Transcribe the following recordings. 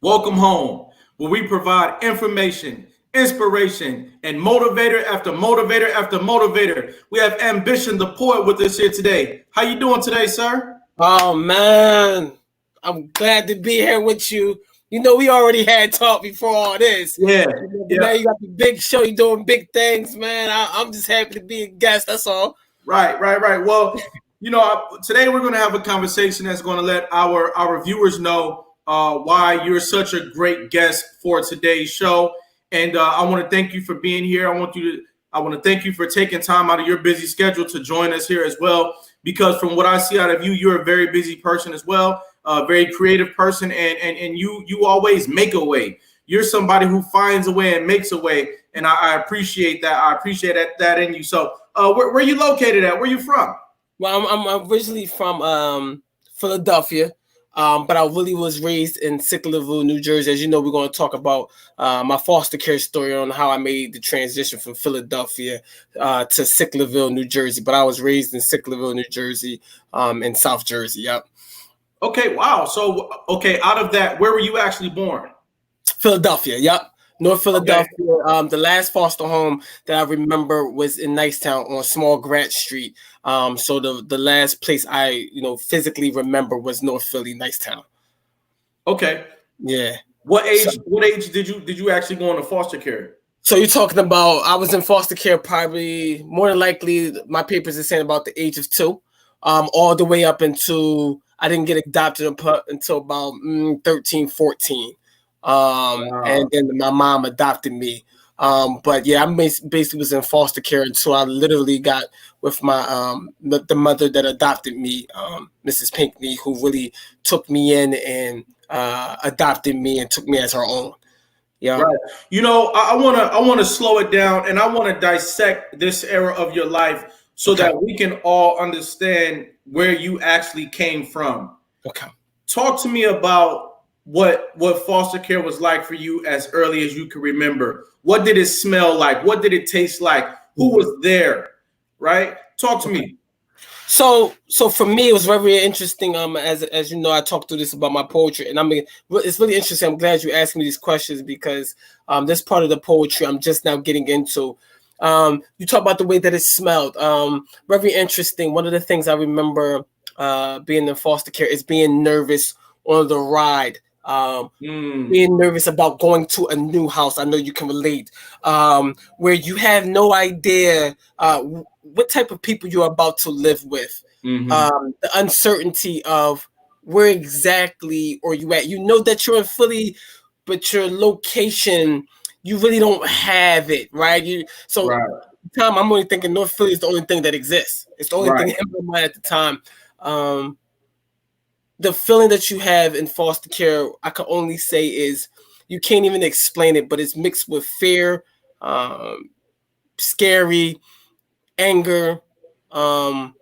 Welcome home, where we provide information, inspiration, and motivator after motivator after motivator. We have Ambition the Poet with us here today. How you doing today, sir? Oh man, I'm glad to be here with you. You know, we already had talk before all this. Yeah, But yeah. now you got the big show. You're doing big things, man. I'm just happy to be a guest. That's all. Right. Well, today we're going to have a conversation that's going to let our viewers know why you're such a great guest for today's show. And I want to thank you for being here. I want to thank you for taking time out of your busy schedule to join us here as well. Because from what I see out of you, you're a very busy person as well, a very creative person, and you always make a way. You're somebody who finds a way and makes a way, and I appreciate that. I appreciate that in you. So, where are you located at? Where are you from? Well, I'm originally from Philadelphia, but I really was raised in Sicklerville, New Jersey. As you know, we're going to talk about my foster care story on how I made the transition from Philadelphia to Sicklerville, New Jersey. But I was raised in Sicklerville, New Jersey, in South Jersey. Yep. Okay, wow. So, okay, out of that, where were you actually born? Philadelphia. Yep. North Philadelphia. Okay. The last foster home that I remember was in Nicetown on Small Grant Street. So the last place I physically remember was North Philly, Nicetown. Okay. Yeah. What age did you actually go into foster care? So you're talking about I was in foster care probably more than likely my papers are saying about the age of 2, all the way up into I didn't get adopted until about 13, 14. Wow. And then my mom adopted me. But yeah, I basically was in foster care until I literally got with my the mother that adopted me, Mrs. Pinckney, who really took me in and adopted me and took me as her own. Yeah. Right. I wanna slow it down and I want to dissect this era of your life so that we can all understand where you actually came from. Okay. Talk to me about what foster care was like for you as early as you can remember. What did it smell like? What did it taste like? Who was there? Right? Talk to me. So for me, it was very interesting. As you know, I talked through this about my poetry, and it's really interesting. I'm glad you asked me these questions because this part of the poetry I'm just now getting into. You talk about the way that it smelled. Very interesting. One of the things I remember being in foster care is being nervous on the ride. Being nervous about going to a new house. I know you can relate, where you have no idea what type of people you're about to live with. The uncertainty of where exactly are you at. You know that you're in Philly, but your location, you really don't have it, right? Right. At the time, I'm only thinking North Philly is the only thing that exists. It's the only thing in my mind at the time. The feeling that you have in foster care, I can only say is you can't even explain it, but it's mixed with fear, scary, anger, and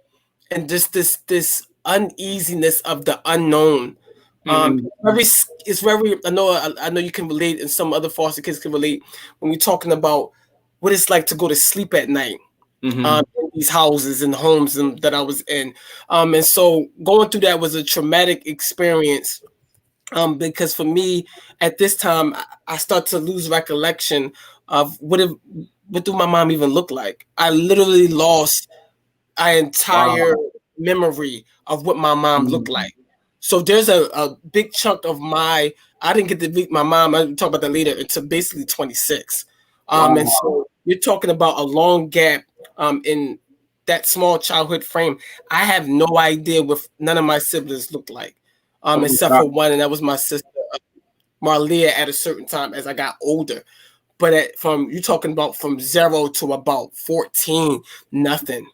just this uneasiness of the unknown. It's very. I know you can relate, and some other foster kids can relate when we're talking about what it's like to go to sleep at night. In these houses and homes that I was in. And so going through that was a traumatic experience because for me at this time, I start to lose recollection of what do my mom even look like. I literally lost an entire memory of what my mom looked like. So there's a big chunk of I didn't get to meet my mom, I'll talk about that later, until basically 26. And so you're talking about a long gap in that small childhood frame. I have no idea what none of my siblings looked like, except for one, and that was my sister, Marlia, at a certain time as I got older. But you're talking about from 0 to about 14, nothing.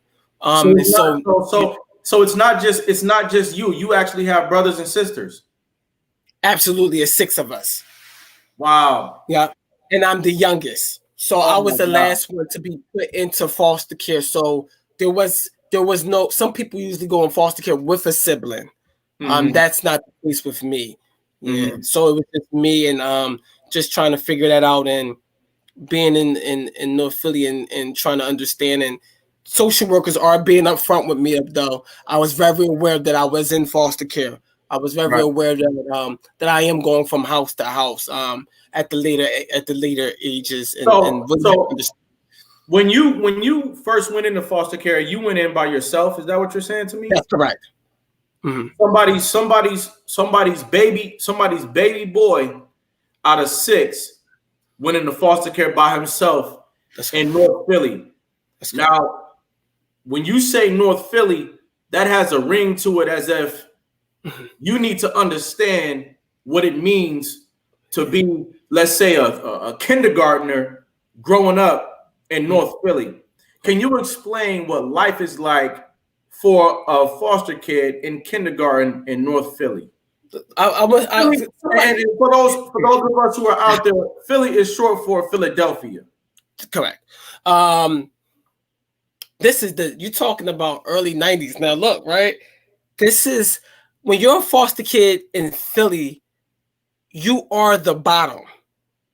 So it's not just you. You actually have brothers and sisters. Absolutely, it's 6 of us. Wow. Yeah, and I'm the youngest. So I was the last one to be put into foster care. So there was no. Some people usually go in foster care with a sibling. That's not the case with me. Yeah. So it was just me and just trying to figure that out and being in North Philly and trying to understand. And social workers are being upfront with me though. I was very aware that I was in foster care. I was very Right. aware that I am going from house to house at the later ages and really have to So understand. when you first went into foster care, you went in by yourself. Is that what you're saying to me? That's correct. Mm-hmm. Somebody's baby boy out of 6 went into foster care by himself That's in correct. North Philly. That's correct. Now, when you say North Philly, that has a ring to it, as if you need to understand what it means to be, let's say, a kindergartner growing up in North Philly. Can you explain what life is like for a foster kid in kindergarten in North Philly? Philly, and for those of us who are out there, Philly is short for Philadelphia. Correct. This is you're talking about early 90s. Now look, right? This is when you're a foster kid in Philly, you are the bottom.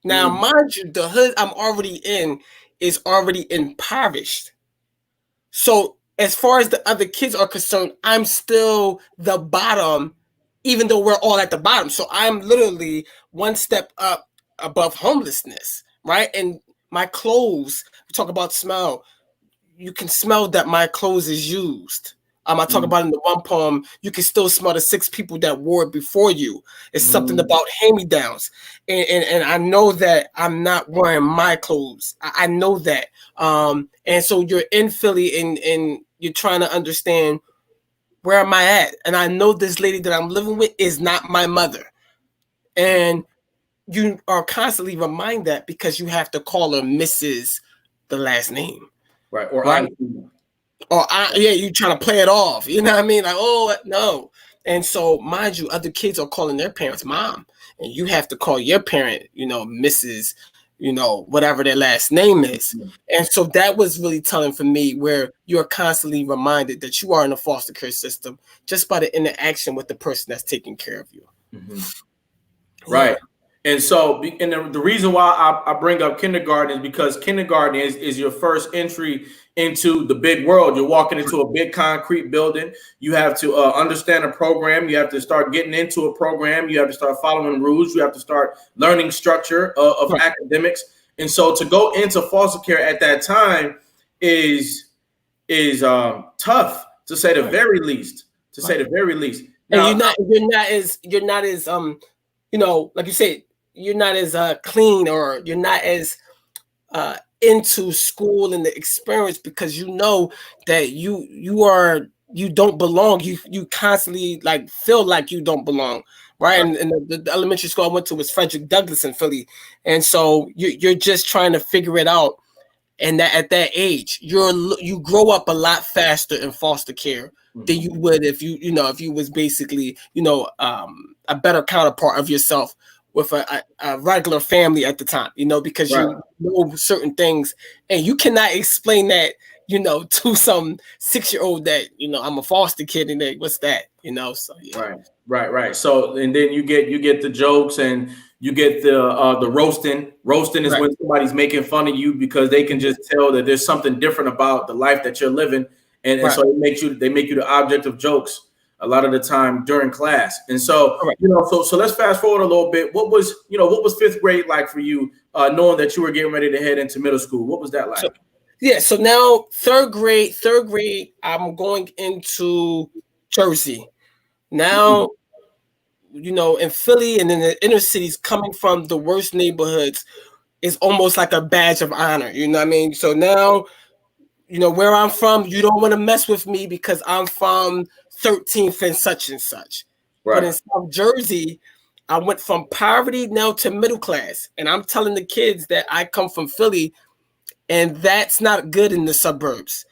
Now, mind you, the hood I'm already in is already impoverished. So as far as the other kids are concerned, I'm still the bottom, even though we're all at the bottom. So I'm literally one step up above homelessness, right? And my clothes, we talk about smell. You can smell that my clothes is used. I talk about in the one poem, you can still smell the 6 people that wore it before you. It's something about hand-me-downs. And I know that I'm not wearing my clothes. I know that. And so you're in Philly and you're trying to understand, where am I at? And I know this lady that I'm living with is not my mother. And you are constantly reminded that because you have to call her Mrs. the last name. Right. Or right? You trying to play it off. You know what I mean? Like, oh, no. And so, mind you, other kids are calling their parents mom. And you have to call your parent, Mrs., whatever their last name is. And so that was really telling for me, where you're constantly reminded that you are in a foster care system just by the interaction with the person that's taking care of you. Right. And so, and the reason why I bring up kindergarten is because kindergarten is your first entry into the big world. You're walking into a big concrete building. You have to understand a program. You have to start getting into a program. You have to start following rules. You have to start learning structure of academics. And so to go into foster care at that time is tough, to say the very least. To say the very least. Now, and you're not as like you said, you're not as clean, or you're not as into school and the experience, because you know that you don't belong. You constantly feel like you don't belong, right? And the elementary school I went to was Frederick Douglass in Philly, and so you're just trying to figure it out. And that at that age, you grow up a lot faster in foster care than you would if you was basically a better counterpart of yourself with a regular family at the time, because you know certain things, and you cannot explain that to some 6-year-old that I'm a foster kid, and what's that, so yeah. Right. So, and then you get the jokes, and you get the roasting. Roasting is when somebody's making fun of you because they can just tell that there's something different about the life that you're living, and so they make you the object of jokes a lot of the time during class. And so so let's fast forward a little bit. What was 5th grade like for you, knowing that you were getting ready to head into middle school? What was that like? So now third grade, I'm going into Jersey. Now, in Philly and in the inner cities, coming from the worst neighborhoods is almost like a badge of honor. You know what I mean? So now, where I'm from, you don't want to mess with me because I'm from 13th and such. Right. But in South Jersey, I went from poverty now to middle class. And I'm telling the kids that I come from Philly, and that's not good in the suburbs.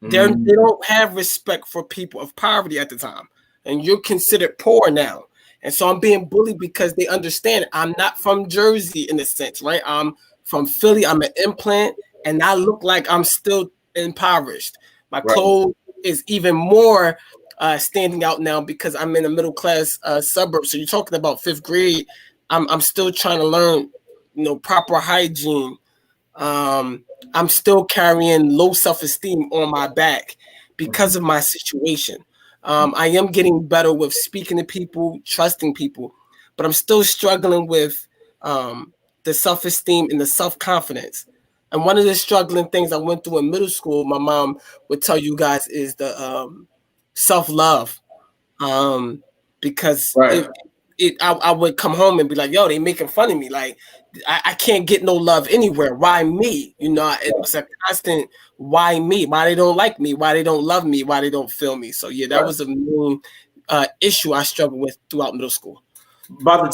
They don't have respect for people of poverty at the time. And you're considered poor now. And so I'm being bullied because they understand I'm not from Jersey in a sense, right? I'm from Philly. I'm an implant, and I look like I'm still impoverished. My clothes is even more standing out now because I'm in a middle class suburb. So you're talking about 5th grade. I'm still trying to learn, proper hygiene. I'm still carrying low self-esteem on my back because of my situation. I am getting better with speaking to people, trusting people, but I'm still struggling with the self-esteem and the self-confidence. And one of the struggling things I went through in middle school, my mom would tell you guys, is the self-love. Because Right. I would come home and be like, yo, they making fun of me. Like, I can't get no love anywhere. Why me? You know, it was a constant why me? Why they don't like me? Why they don't love me? Why they don't feel me? So yeah, that Right. was a main issue I struggled with throughout middle school. By the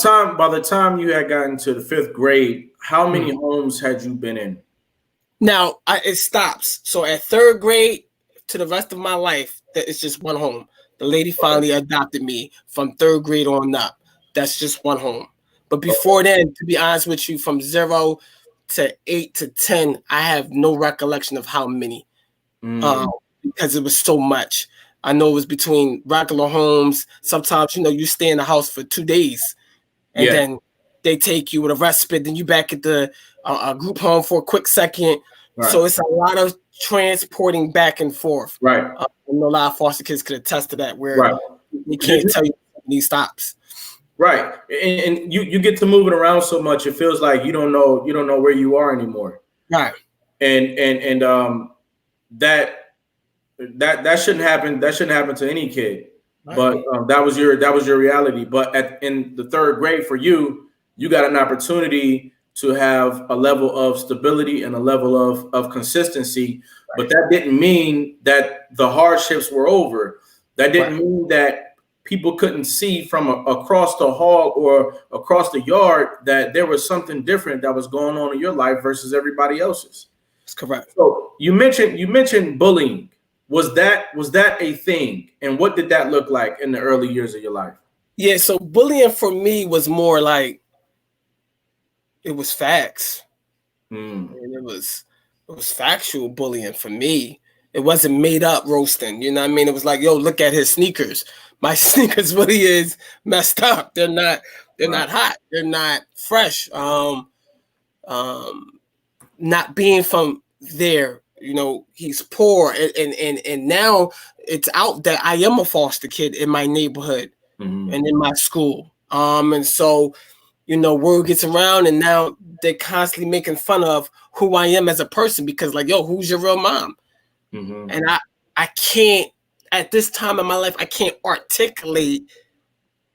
time you had gotten to the 5th grade, how many Mhm. homes had you been in? Now it stops. So at 3rd grade to the rest of my life, that it's just one home. The lady Okay. finally adopted me from 3rd grade on up. That's just one home. But Okay. before then, to be honest with you, from 0 to 8 to 10, I have no recollection of how many, uh, Mm. because it was so much. I know it was between regular homes. Sometimes, you stay in the house for 2 days, and Yeah. then they take you with a respite. Then you back at the group home for a quick second. Right. So it's a lot of transporting back and forth. Right. I know a lot of foster kids could attest to that, where Right. they can't tell you these stops. Right. And you get to moving around so much, it feels like you don't know where you are anymore. Right. And that shouldn't happen. That shouldn't happen to any kid. Right. But that was your reality. But in the 3rd grade for you, you got an opportunity to have a level of stability and a level of consistency. But that didn't mean that the hardships were over. That Right. didn't mean that people couldn't see from across the hall or across the yard that there was something different that was going on in your life versus everybody else's. That's correct. So you mentioned bullying. Was that a thing? And what did that look like in the early years of your life? Yeah. So bullying for me was more like it was facts. Mm. And it was factual bullying for me. It wasn't made up roasting. You know what I mean? It was like, yo, look at his sneakers. My sneakers really is messed up. They're Right. not hot. They're not fresh. Not being from there, he's poor. And now it's out that I am a foster kid in my neighborhood Mm-hmm. and in my school. And so word gets around, and now they're constantly making fun of who I am as a person because, like, yo, who's your real mom? Mm-hmm. And I can't, at this time in my life, I can't articulate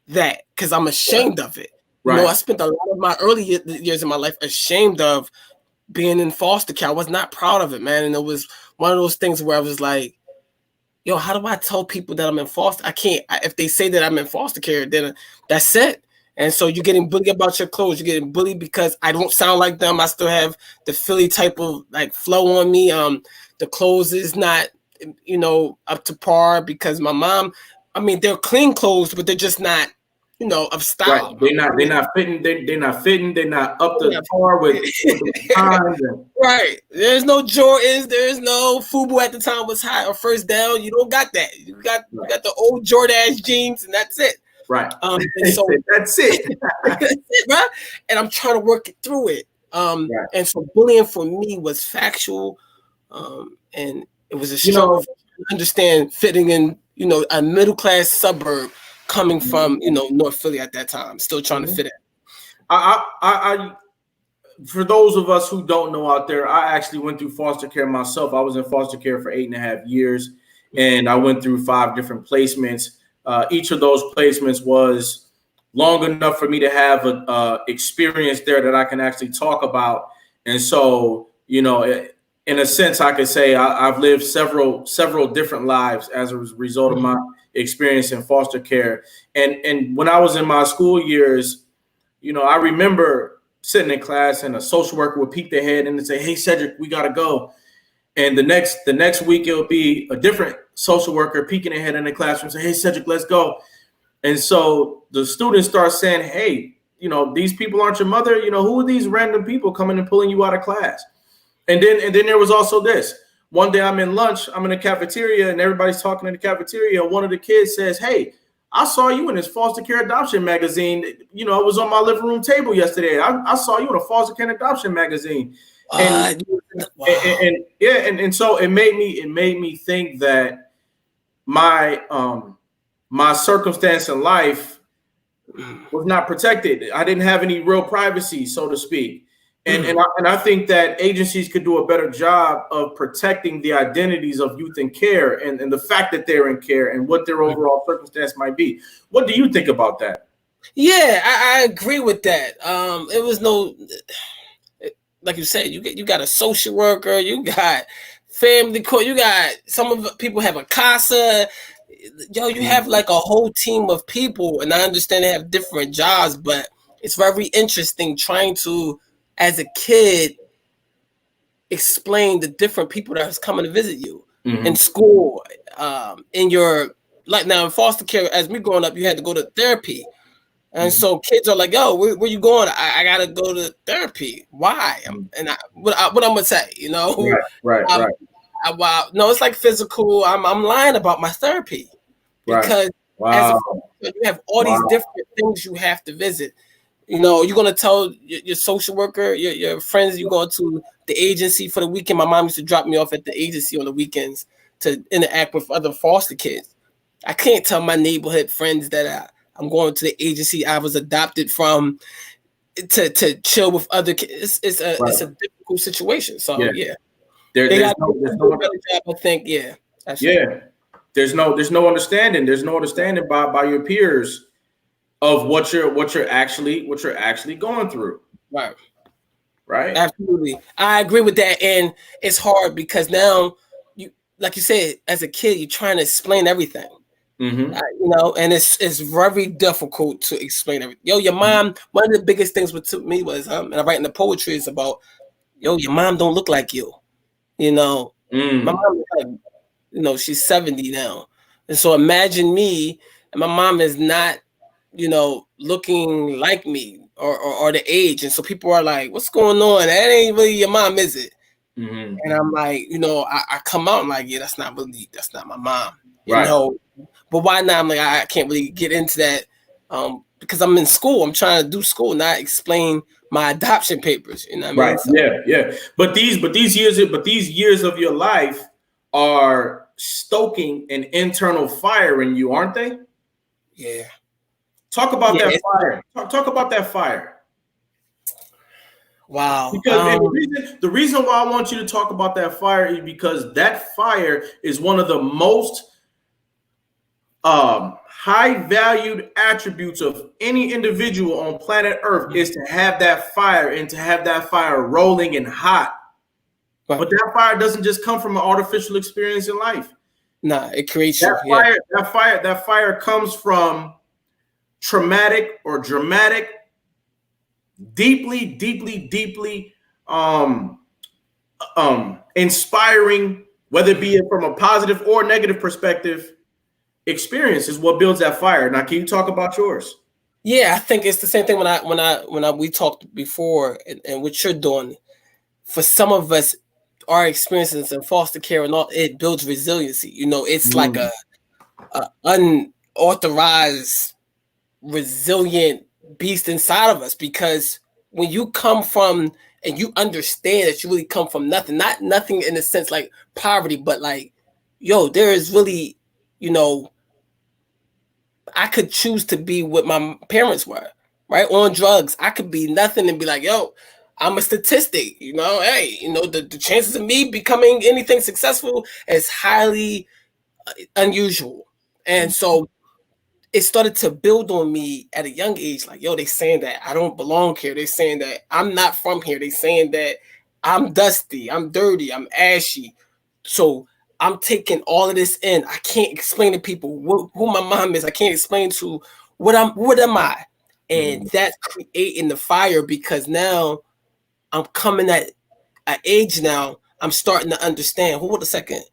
that because I'm Right. ashamed of it. Right. I spent a lot of my early years of my life ashamed of being in foster care. I was not proud of it, man. And it was one of those things where I was like, yo, how do I tell people that I'm in foster? I can't. If they say that I'm in foster care, then that's it. And so you're getting bullied about your clothes. You're getting bullied because I don't sound like them. I still have the Philly type of like flow on me. The clothes is not, up to par because my mom. I mean, they're clean clothes, but they're just not, of Right. style. They're not fitting. They're not fitting. They're not up to par with the times. And, Right. There's no Jordans. There's no Fubu at the time was high or first down. You don't got that. You got the old Jordache jeans, and that's it. right. And so That's it. that's it, right? And I'm trying to work it through it. Right. And so bullying for me was factual, and it was a You struggle know. to understand fitting in, a middle class suburb coming from, North Philly at that time, still trying to fit in. I for those of us who don't know out there, I actually went through foster care myself. I was in foster care for 8.5 years, and I went through 5 different placements. Each of those placements was long enough for me to have a experience there that I can actually talk about. And so, in a sense, I could say I've lived several different lives as a result of my experience in foster care. And when I was in my school years, I remember sitting in class and a social worker would peek their head in and say, "Hey, Cedric, we gotta go." And the next week it would be a different social worker peeking their head in the classroom and say, "Hey, Cedric, let's go." And so the students start saying, "Hey, these people aren't your mother. Who are these random people coming and pulling you out of class?" And then there was also this. One day I'm in lunch, I'm in the cafeteria, and everybody's talking in the cafeteria. And one of the kids says, "Hey, I saw you in this foster care adoption magazine. It was on my living room table yesterday. I saw you in a foster care adoption magazine." And Wow. and yeah, and so it made me think that my my circumstance in life was not protected. I didn't have any real privacy, so to speak. And I think that agencies could do a better job of protecting the identities of youth in care and the fact that they're in care and what their overall circumstance might be. What do you think about that? Yeah, I agree with that. It was no, like you said, you got a social worker, you got family court, you got some of the people have a casa. Yo, you have like a whole team of people, and I understand they have different jobs, but it's very interesting trying to, as a kid, explain the different people that's coming to visit you in school, in your, like now in foster care. As me growing up, you had to go to therapy. And so kids are like, "Yo, where you going? I gotta go to therapy. Why?" What I'm gonna say, you know, Right. no, it's like physical. I'm lying about my therapy because as a, you have all these different things you have to visit. You know, you're gonna tell your social worker, your friends, you go to the agency for the weekend. My mom used to drop me off at the agency on the weekends to interact with other foster kids. I can't tell my neighborhood friends that I'm going to the agency I was adopted from to chill with other kids. It's a difficult situation. So yeah. They got to do a better job, I think. Yeah. There's no understanding. There's no understanding by your peers of what you're actually going through. Right. Absolutely. I agree with that. And it's hard because now you, like you said, as a kid, you're trying to explain everything. You know, and it's very difficult to explain everything. Yo, your mom, one of the biggest things what took me was, and I write in the poetry is about, yo, your mom don't look like you. You know, my mom is like, you know, she's 70 now. And so imagine me, and my mom is not, you know, looking like me or the age. And so people are like, what's going on? That ain't really your mom, is it? And I'm like, you know, I come out and like, yeah, that's not my mom. You know, but why not? I'm like, I can't really get into that because I'm in school. I'm trying to do school, not explain my adoption papers. You know what I mean? So, yeah. But these years of your life are stoking an internal fire in you, aren't they? Yeah. Talk about that fire. Talk about that fire. Wow. Because the reason why I want you to talk about that fire is because that fire is one of the most high valued attributes of any individual on planet Earth is to have that fire and to have that fire rolling and hot. But that fire doesn't just come from an artificial experience in life. Nah, it creates that fire comes from traumatic or dramatic, deeply inspiring, whether it be from a positive or negative perspective. Experience is what builds that fire. Now, can you talk about yours? Yeah, I think it's the same thing when we talked before and what you're doing. For some of us, our experiences in foster care and all, it builds resiliency. You know, it's like a unauthorized, resilient beast inside of us, because when you come from and you understand that you really come from nothing, not nothing in the sense like poverty, but like, yo, there is really, you know, I could choose to be what my parents were, right? On drugs. I could be nothing and be like, yo, I'm a statistic, you know, hey, you know, the chances of me becoming anything successful is highly unusual. And so it started to build on me at a young age. Like, yo, they saying that I don't belong here. They saying that I'm not from here. They saying that I'm dusty, I'm dirty, I'm ashy. So I'm taking all of this in. I can't explain to people who my mom is. I can't explain to what am I? And that's creating the fire, because now I'm coming at an age now. I'm starting to understand. Hold a second.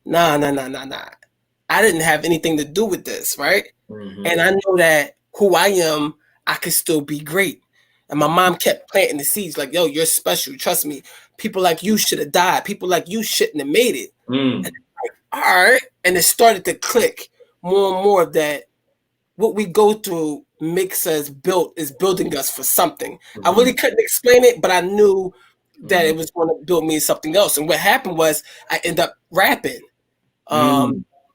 Nah. I didn't have anything to do with this, right? And I know that who I am, I could still be great. And my mom kept planting the seeds like, yo, you're special. Trust me. People like you should have died. People like you shouldn't have made it. And like, all right. And it started to click more and more that what we go through makes us building us for something. I really couldn't explain it, but I knew that it was going to build me something else. And what happened was I ended up rapping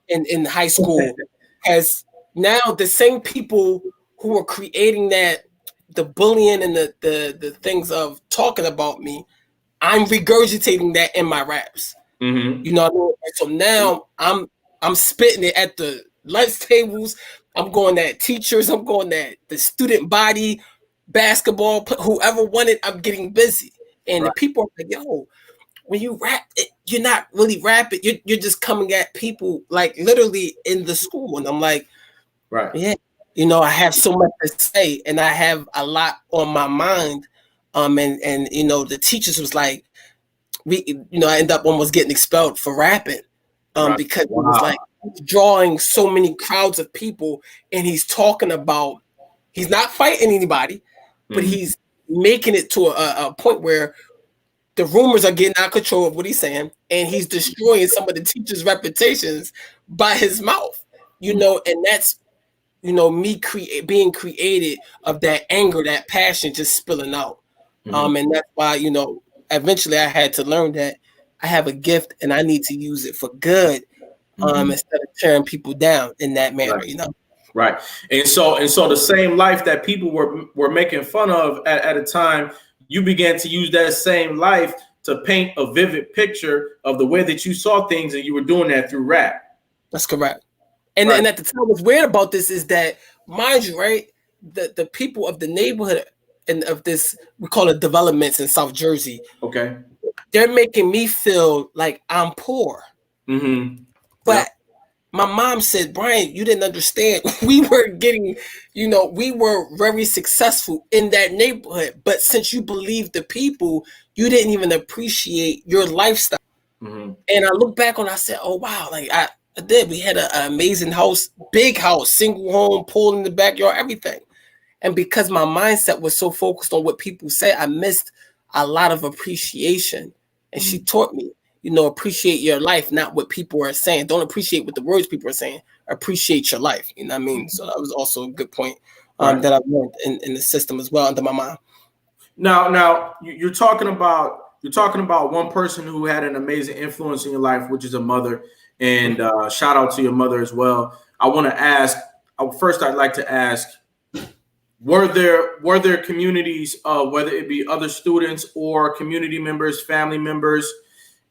in high school, as now the same people who were creating that, the bullying and the things of talking about me, I'm regurgitating that in my raps. Mm-hmm. You know what I mean? And so now I'm spitting it at the lunch tables. I'm going at teachers. I'm going at the student body, basketball, whoever wanted. I'm getting busy, and the Right. people are like, "Yo, when you rap, you're not really rapping. You're just coming at people like literally in the school." And I'm like, Right. "Yeah, you know, I have so much to say, and I have a lot on my mind." And you know, the teachers was like, I end up almost getting expelled for rapping, Right. because it was Wow. like drawing so many crowds of people, and he's talking about, he's not fighting anybody, but Mm-hmm. he's making it to a point where the rumors are getting out of control of what he's saying, and he's destroying some of the teachers' reputations by his mouth, and that's, me being created of that anger, that passion just spilling out. Mm-hmm. And that's why, eventually I had to learn that I have a gift and I need to use it for good, Mm-hmm. instead of tearing people down in that Right. manner. Right. And so the same life that people were making fun of at a time, you began to use that same life to paint a vivid picture of the way that you saw things, and you were doing that through rap. That's correct. And Right. at the time, what's weird about this is that, mind you, right, the people of the neighborhood and of this, we call it developments in South Jersey, Okay. they're making me feel like I'm poor. Mm-hmm. Yep. But my mom said, Brian, you didn't understand. We were getting, we were very successful in that neighborhood. But since you believed the people, you didn't even appreciate your lifestyle. Mm-hmm. And I look back on it, I said, oh, wow. Like I did. We had an amazing house, big house, single home, pool in the backyard, everything. And because my mindset was so focused on what people say, I missed a lot of appreciation. And she taught me, appreciate your life, not what people are saying. Don't appreciate what the words people are saying. Appreciate your life. You know what I mean? So that was also a good point, Right. that I learned in the system as well under my mom. Now you're talking about one person who had an amazing influence in your life, which is a mother. And shout out to your mother as well. I want to ask. First, I'd like to ask: were there communities, whether it be other students or community members, family members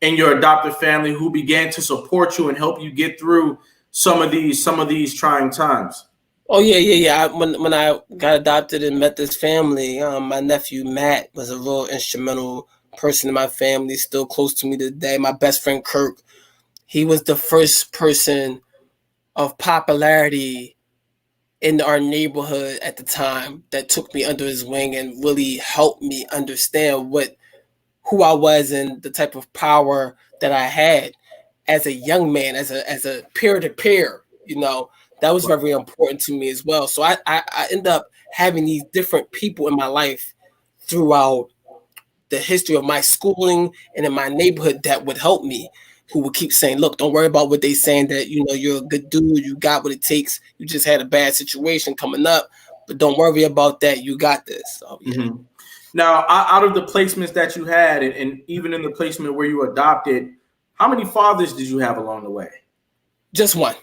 in your adoptive family, who began to support you and help you get through some of these trying times? Oh yeah. When I got adopted and met this family, my nephew Matt was a real instrumental person in my family. Still close to me today. My best friend Kirk, he was the first person of popularity in our neighborhood at the time that took me under his wing and really helped me understand who I was and the type of power that I had as a young man, as a peer to peer. That was very important to me as well. So I end up having these different people in my life throughout the history of my schooling and in my neighborhood that would help me, who would keep saying, look, don't worry about what they saying, that you're a good dude, you got what it takes, you just had a bad situation coming up, but don't worry about that, you got this. So yeah. Mm-hmm. Now, out of the placements that you had, and even in the placement where you adopted, how many fathers did you have along the way? Just one.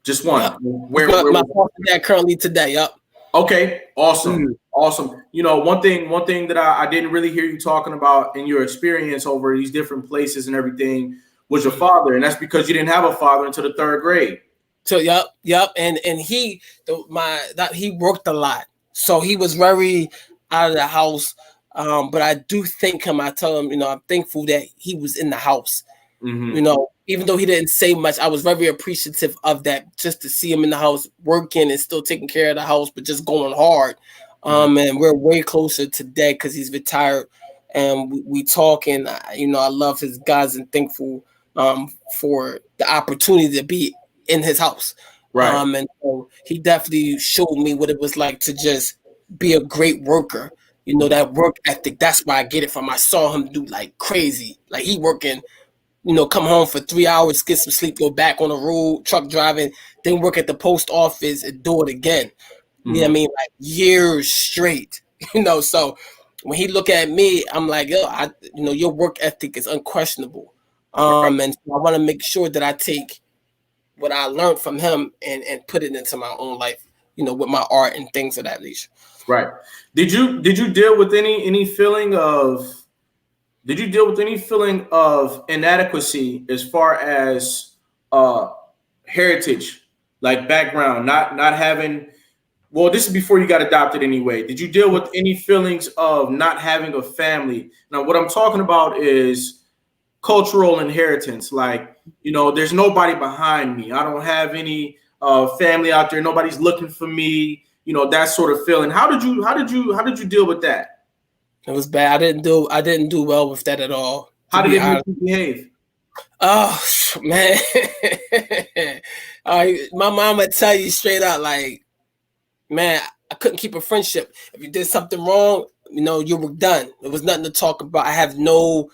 Just one. Yep. Where my foster dad currently today. Yep. Okay, awesome. Awesome. One thing that I didn't really hear you talking about in your experience over these different places and everything was your father, and that's because you didn't have a father until the third grade. So yep, and he worked a lot, so he was very out of the house. But I do thank him. I tell him, I'm thankful that he was in the house. Mm-hmm. Even though he didn't say much, I was very appreciative of that, just to see him in the house working and still taking care of the house, but just going hard. And we're way closer today because he's retired, and we talk, and I love his guys and thankful for the opportunity to be in his house. Right. And so he definitely showed me what it was like to just be a great worker. That work ethic. That's where I get it from. I saw him do like crazy. Like he working, come home for 3 hours, get some sleep, go back on the road, truck driving, then work at the post office and do it again. You know what I mean? Like years straight. So when he look at me, I'm like, yo, your work ethic is unquestionable. And so I want to make sure that I take what I learned from him and put it into my own life, with my art and things of that nature. Right. Did you deal with any feeling of did you deal with any feeling of inadequacy as far as uh heritage, like background, not having, well, this is before you got adopted anyway. Did you deal with any feelings of not having a family? Now, what I'm talking about is cultural inheritance. Like, there's nobody behind me. I don't have any family out there. Nobody's looking for me. That sort of feeling. How did you deal with that? It was bad. I didn't do well with that at all. To How did be it make honest. you behave? Oh man. All right, my mom would tell you straight out, like, man, I couldn't keep a friendship. If you did something wrong, you were done. There was nothing to talk about. I have no,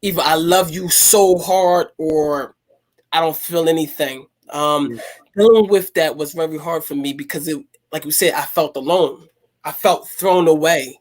either I love you so hard or I don't feel anything. Dealing with that was very hard for me because it, like we said, I felt alone. I felt thrown away.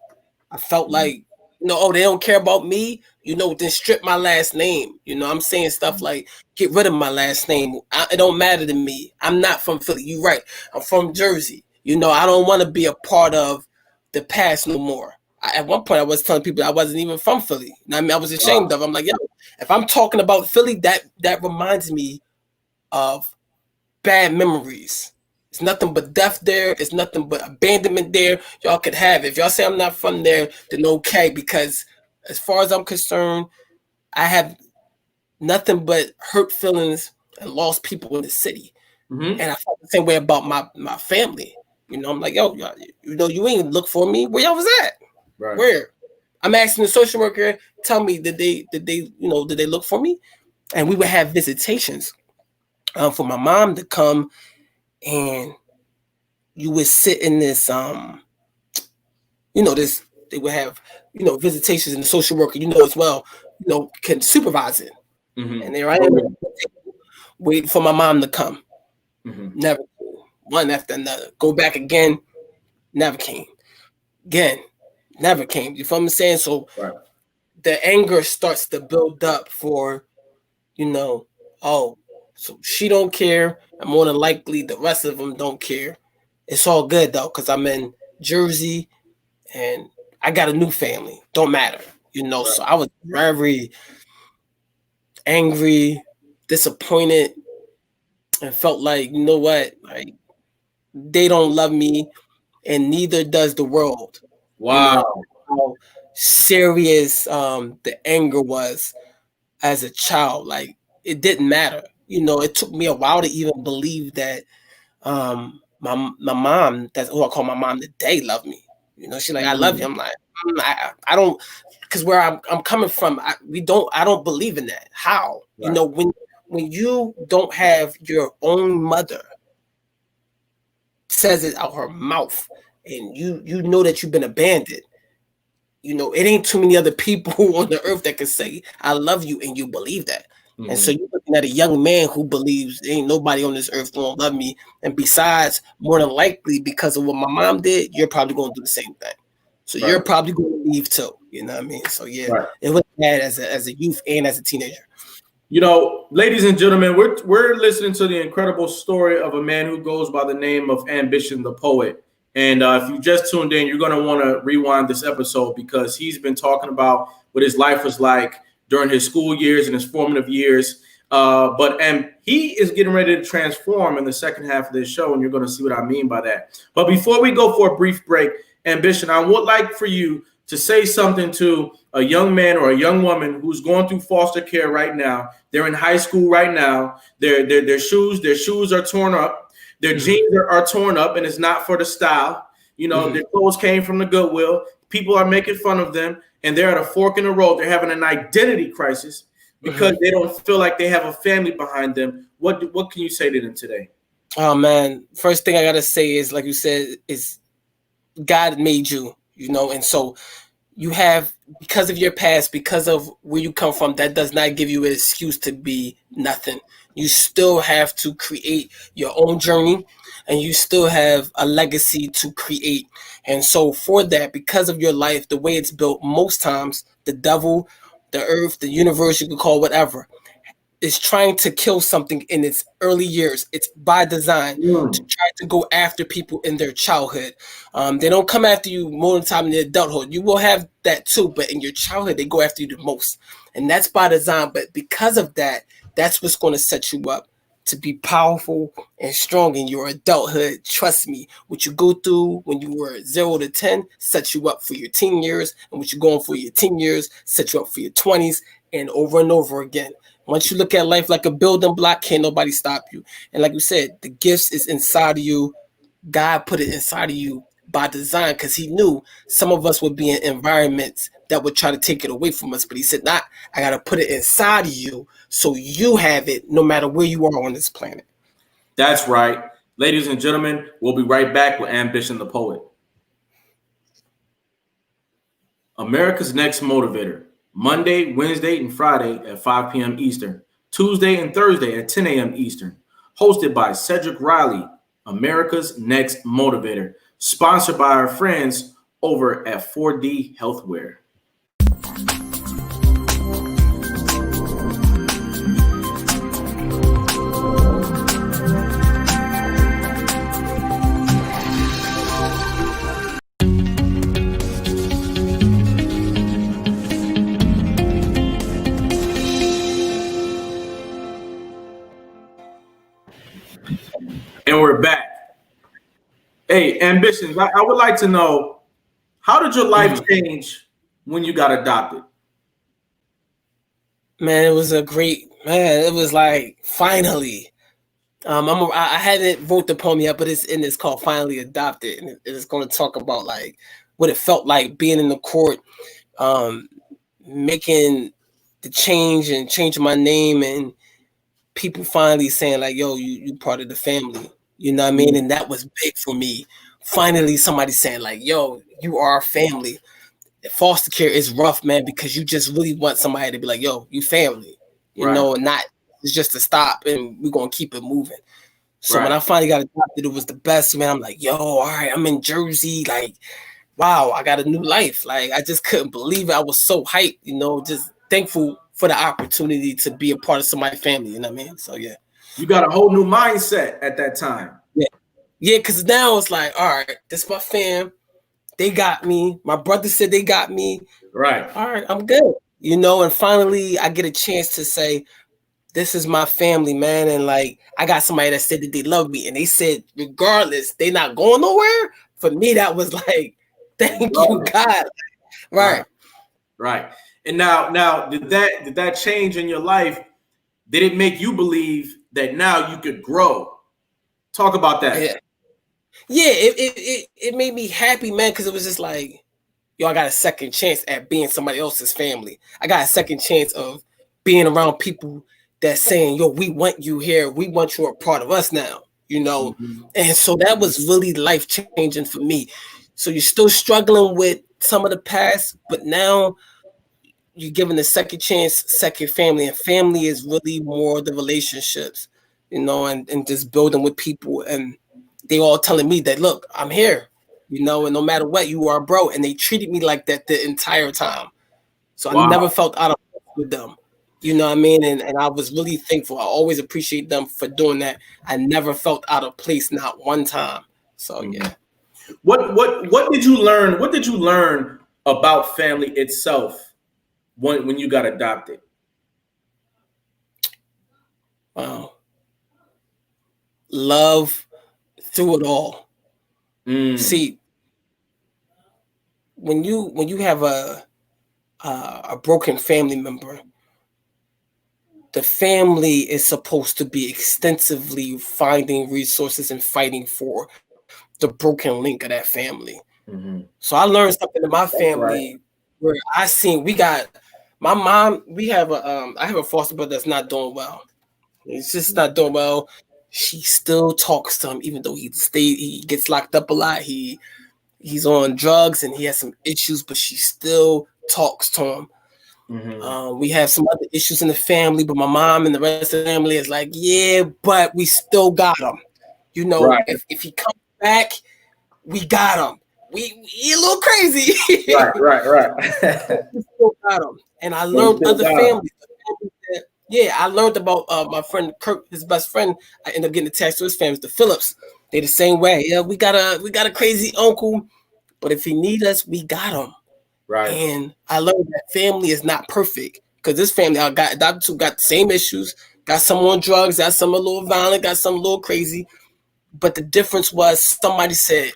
I felt like, oh, they don't care about me. Then strip my last name. I'm saying stuff like, get rid of my last name. It don't matter to me. I'm not from Philly. You're right. I'm from Jersey. I don't want to be a part of the past no more. At one point, I was telling people I wasn't even from Philly. I mean, I was ashamed of. I'm like, yo, if I'm talking about Philly, that reminds me of bad memories. It's nothing but death there. It's nothing but abandonment there. Y'all could have it. If y'all say I'm not from there, then okay. Because as far as I'm concerned, I have nothing but hurt feelings and lost people in the city. Mm-hmm. And I felt the same way about my family. I'm like, yo, you ain't look for me. Where y'all was at? Right. Where? I'm asking the social worker, tell me, did they look for me? And we would have visitations for my mom to come, and you would sit in this this, they would have visitations, and the social worker as well can supervise it. Mm-hmm. And there I am waiting for my mom to come. Mm-hmm. Never came. One after another, go back again, never came again, never came. You feel what I'm saying? So Right. the anger starts to build up for oh, so she don't care, and more than likely the rest of them don't care. It's all good though, because I'm in Jersey and I got a new family. Don't matter, Right. So I was very angry, disappointed, and felt like, what, like, they don't love me, and neither does the world. Wow. How serious the anger was as a child. Like, it didn't matter. It took me a while to even believe that my mom, that's who I call my mom today, loved me. She's like, I love you. I'm like, I don't, because where I'm coming from, I don't believe in that. How? Right. When you don't have your own mother says it out her mouth, and you know that you've been abandoned. It ain't too many other people on the earth that can say I love you, and you believe that. Mm-hmm. And so you're looking at a young man who believes ain't nobody on this earth gonna love me. And besides, more than likely, because of what my mom did, you're probably gonna do the same thing. So Right. you're probably gonna leave too. You know what I mean? So yeah, Right. it was bad as a youth and as a teenager. Ladies and gentlemen, we're listening to the incredible story of a man who goes by the name of Ambition the Poet. And if you just tuned in, you're going to want to rewind this episode because he's been talking about what his life was like during his school years and his formative years. And he is getting ready to transform in the second half of this show, and you're going to see what I mean by that. But before we go for a brief break, Ambition, I would like for you to say something to a young man or a young woman who's going through foster care right now. They're in high school right now. Their shoes are torn up. Their jeans are torn up, and it's not for the style. Their clothes came from the Goodwill. People are making fun of them, and they're at a fork in the road. They're having an identity crisis because they don't feel like they have a family behind them. What can you say to them today? Oh man, first thing I gotta say is, like you said, is God made you, and so you have, because of your past, because of where you come from, that does not give you an excuse to be nothing. You still have to create your own journey, and you still have a legacy to create. And so for that, because of your life, the way it's built, most times the devil, the earth, the universe, you can call whatever, is trying to kill something in its early years. It's by design to try to go after people in their childhood. They don't come after you more than time in their adulthood. You will have that too, but in your childhood, they go after you the most. And that's by design. But because of that, that's what's going to set you up to be powerful and strong in your adulthood. Trust me, what you go through when you were 0 to 10 sets you up for your teen years, and what you're going for your teen years sets you up for your 20s, and over again. Once you look at life like a building block, can't nobody stop you. And like you said, the gifts is inside of you. God put it inside of you by design because he knew some of us would be in environments that would try to take it away from us. But he said, "Not, I got to put it inside of you so you have it no matter where you are on this planet." That's right. Ladies and gentlemen, we'll be right back with Ambition the Poet. America's Next Motivator. Monday, Wednesday, and Friday at 5 p.m. Eastern. Tuesday and Thursday at 10 a.m. Eastern. Hosted by Cedric Riley, America's Next Motivator. Sponsored by our friends over at 4D Healthware. And we're back. Hey, Ambitions, I would like to know, how did your life change when you got adopted? Man, it was a great, man, it was like, finally. I hadn't wrote the poem yet, but it's called Finally Adopted. And it's going to talk about like what it felt like being in the court, making the change and changing my name, and people finally saying like, "Yo, you part of the family." You know what I mean? And that was big for me. Finally, somebody saying like, "Yo, you are our family." Foster care is rough, man, because you just really want somebody to be like, "Yo, you family," you know, and not it's just to stop and we're gonna keep it moving. So when I finally got adopted, it was the best, man. I'm like, "Yo, all right, I'm in Jersey, like, wow, I got a new life." Like, I just couldn't believe it. I was so hyped, you know, just thankful for the opportunity to be a part of somebody's family, you know what I mean? So yeah. You got a whole new mindset at that time. Yeah, because now it's like, all right, this is my fam. They got me. My brother said they got me. Right. All right, I'm good. You know, and finally I get a chance to say, this is my family, man. And like, I got somebody that said that they love me. And they said, regardless, they not going nowhere. For me, that was like, thank you, God. Right. And now did that change in your life? Did it make you believe that now you could grow? Talk about that. Yeah, it made me happy, man, because it was just like, yo, I got a second chance at being somebody else's family. I got a second chance of being around people that's saying, yo, we want you here. We want you a part of us now, you know? And so that was really life-changing for me. So you're still struggling with some of the past, but now you're given a second chance, second family. And family is really more the relationships, you know, and just building with people. And they all telling me that, look, I'm here, you know, and no matter what, you are bro. And they treated me like that the entire time. So I never felt out of place with them. You know what I mean? And I was really thankful. I always appreciate them for doing that. I never felt out of place, not one time. So yeah. What did you learn? What did you learn about family itself when you got adopted? Wow. Love through it all. See, when you have a broken family member, the family is supposed to be extensively finding resources and fighting for the broken link of that family. So I learned something in my family where I seen we got my mom. We have I have a foster brother that's not doing well. He's just not doing well. She still talks to him, even though he gets locked up a lot. He's on drugs and he has some issues, but she still talks to him. We have some other issues in the family, but my mom and the rest of the family is like, yeah, but we still got him. You know, if he comes back, we got him. We a little crazy. Right. We still got him. And I learned other families, Yeah, I learned about my friend Kirk, his best friend. I ended up getting attached to his family, the Phillips. They the same way. Yeah, we got a crazy uncle, but if he need us, we got him. Right. And I learned that family is not perfect because this family I got two got the same issues. Got some on drugs, got some a little violent, got some a little crazy. But the difference was somebody said,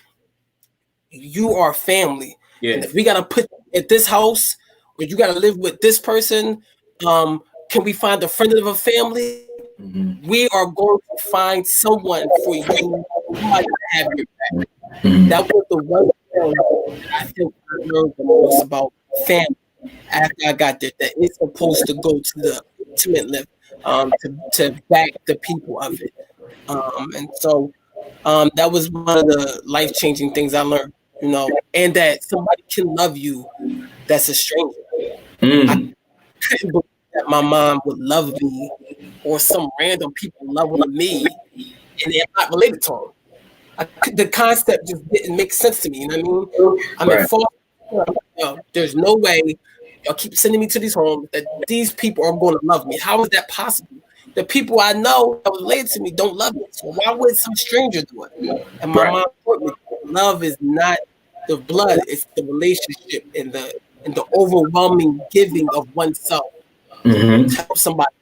"You are family, Yeah. and if we gotta put at this house or you gotta live with this person, um, can we find a friend of a family? Mm-hmm. We are going to find someone for you, somebody to have your back." Mm-hmm. That was the one thing I think I learned the most about family after I got there. That it's supposed to go to the intimate level, to back the people of it. And so that was one of the life changing things I learned, and that somebody can love you that's a stranger. I Mm. couldn't believe that my mom would love me or some random people loving me and they're not related to them. The concept just didn't make sense to me. You know what I mean? I'm in Right. foster care. There's no way y'all keep sending me to these homes that these people are going to love me. How is that possible? The people I know that was related to me don't love me. So why would some stranger do it? And my Right. mom taught me love is not the blood; it's the relationship and the overwhelming giving of oneself Mm-hmm. to help somebody,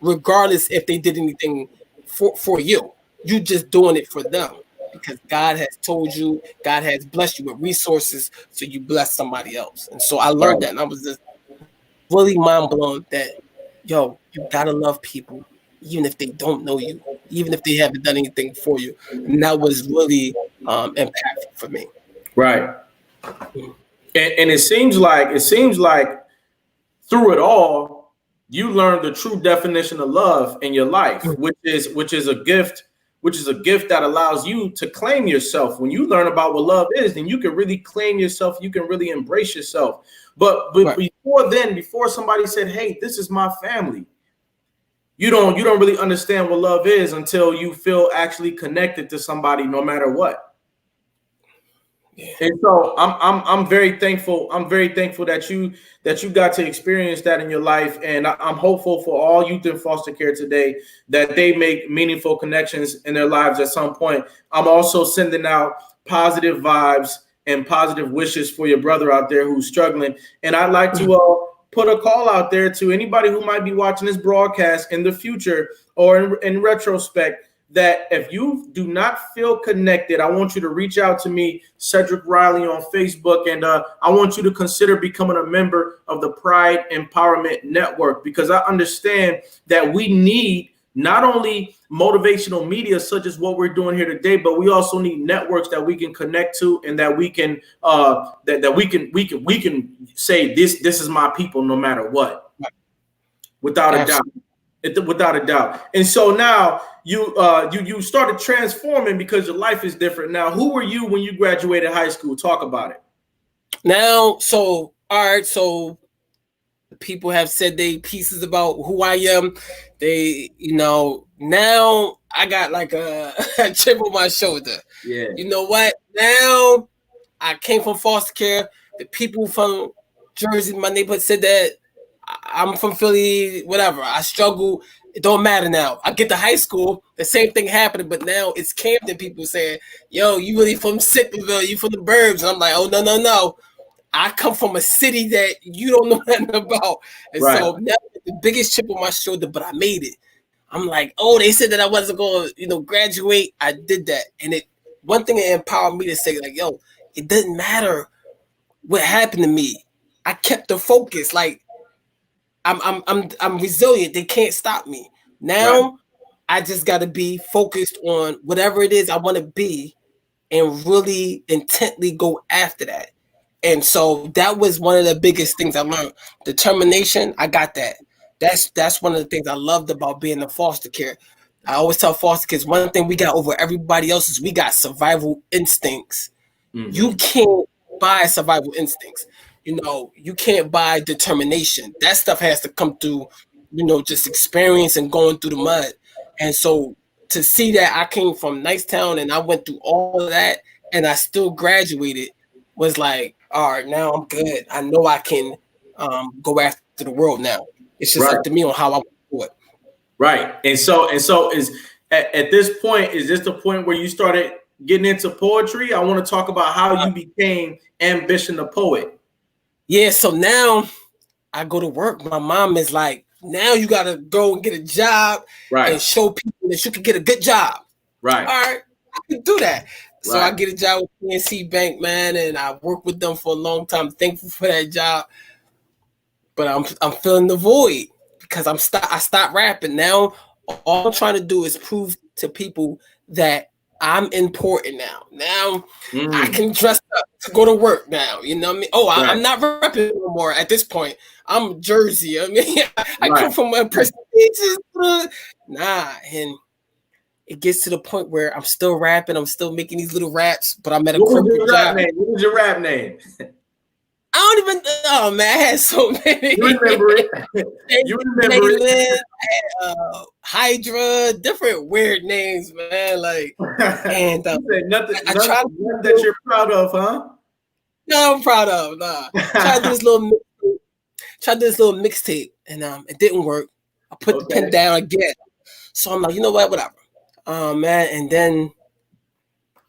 regardless if they did anything for you. You just doing it for them because God has told you, God has blessed you with resources, so you bless somebody else. And so I learned Right. that, and I was just really mind blown that, yo, you gotta love people, even if they don't know you, even if they haven't done anything for you. And that was really impactful for me. Right. And it seems like through it all, you learn the true definition of love in your life, which is a gift, that allows you to claim yourself. When you learn about what love is, then you can really claim yourself. You can really embrace yourself. But Right. before then, before somebody said, "Hey, this is my family," you don't really understand what love is until you feel actually connected to somebody, no matter what. Yeah. And so I'm very thankful. I'm very thankful that you got to experience that in your life, and I'm hopeful for all youth in foster care today that they make meaningful connections in their lives at some point. I'm also sending out positive vibes and positive wishes for your brother out there who's struggling. And I'd like to put a call out there to anybody who might be watching this broadcast in the future or in retrospect, that if you do not feel connected, I want you to reach out to me, Cedric Riley, on Facebook, and I want you to consider becoming a member of the Pride Empowerment Network, because I understand that we need not only motivational media such as what we're doing here today, but we also need networks that we can connect to, and that we can that we can say this is my people no matter what, without a doubt. Absolutely. Without a doubt. And so now you started transforming because your life is different now. Who were you when you graduated high school? Talk about it. Now, so all right, so people have said they pieces about who I am. They, now I got like a chip on my shoulder. Yeah. You know what? Now I came from foster care. The people from Jersey, my neighborhood, said that I'm from Philly, whatever. I struggle. It don't matter now. I get to high school, the same thing happened, but now it's Camden people saying, yo, you really from Sitterville, you from the burbs. And I'm like, oh, no, no, no. I come from a city that you don't know nothing about. And Right. so now the biggest chip on my shoulder, but I made it. I'm like, oh, they said that I wasn't going to, graduate. I did that. And one thing that empowered me to say, like, yo, it doesn't matter what happened to me. I kept the focus. Like, I'm resilient. They can't stop me. Right. Now I just gotta be focused on whatever it is I want to be and really intently go after that. And so that was one of the biggest things I learned. Determination, I got that. That's one of the things I loved about being in foster care. I always tell foster kids one thing we got over everybody else is we got survival instincts. You Mm-hmm. can't buy survival instincts. You can't buy determination. That stuff has to come through, just experience and going through the mud. And so to see that I came from Nicetown and I went through all of that and I still graduated was like, all right, now I'm good. I know I can go after the world now. It's just Right. up to me on how I want to do it. Right. And so is at this point, is this the point where you started getting into poetry? I want to talk about how you became Ambition the Poet. Yeah, so now I go to work. My mom is like, now you gotta go and get a job and show people that you can get a good job. Right. All right, I can do that. So Right. I get a job with PNC Bank, man, and I worked with them for a long time. Thankful for that job. But I'm filling the void because I stopped rapping. Now all I'm trying to do is prove to people that I'm important now. Now I can dress up to go to work now. You know what I mean? Oh, I'm not rapping anymore at this point. I'm Jersey. I mean, I come from a prestigious. And it gets to the point where I'm still rapping. I'm still making these little raps, but I'm at a corporate job. What was your rap name? I don't even. Oh man, I had so many. You remember it? You remember it? Hydra, different weird names, man. Like, and nothing that you're proud of, huh? No, I'm proud of. Nah, tried to do this little mixtape, and it didn't work. I put the pen down again, so I'm like, you know what, whatever, man. And then